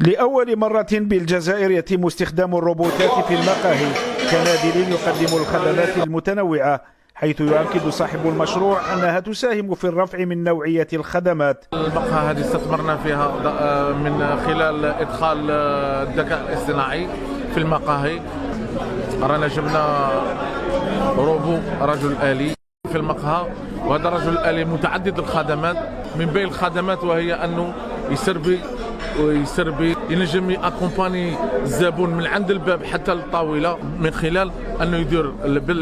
لأول مرة بالجزائر يتم استخدام الروبوتات في المقاهي كنادل يقدم الخدمات المتنوعة، حيث يؤكد صاحب المشروع أنها تساهم في الرفع من نوعية الخدمات. المقهى هذه استثمرنا فيها من خلال إدخال الذكاء الاصطناعي في المقاهي. رانا جبنا روبو رجل آلي في المقهى، وهذا الرجل الآلي متعدد الخدمات، من بين الخدمات وهي أنه يسربي ينجم يأكومباني الزبون من عند الباب حتى الطاولة، من خلال أنه يدير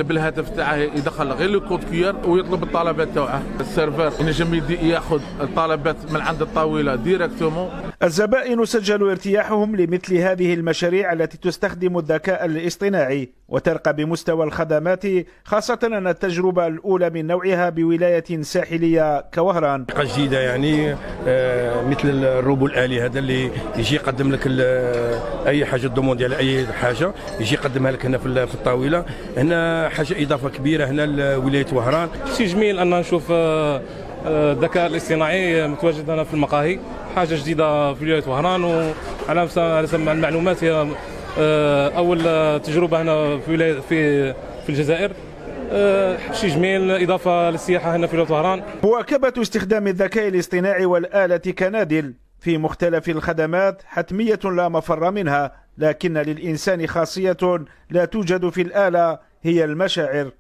بالهاتف تاعه يدخل غير لو كود كيير ويطلب الطلبات تاعه. السيرفر ينجم ياخذ الطلبات من عند الطاولة ديريكتومون. الزبائن سجلوا ارتياحهم لمثل هذه المشاريع التي تستخدم الذكاء الاصطناعي وترقى بمستوى الخدمات، خاصة أن التجربة الأولى من نوعها بولاية ساحلية كوهران. جديدة يعني مثل الروبو الآلي هذا اللي يجي يقدم لك أي حاجة دوموندي على أي حاجة يجي يقدمها لك هنا في الطاولة. هنا حاجة إضافة كبيرة هنا لولاية وهران. شيء جميل أن نشوف الذكاء الاصطناعي متواجد هنا في المقاهي، حاجة جديدة في ولاية وهران. وعلى سبيل المعلومات هي أول تجربة هنا في الجزائر. شيء جميل، إضافة للسياحة هنا في ولاية وهران. مواكبة استخدام الذكاء الاصطناعي والآلة كنادل في مختلف الخدمات حتمية لا مفر منها، لكن للإنسان خاصية لا توجد في الآلة، هي المشاعر.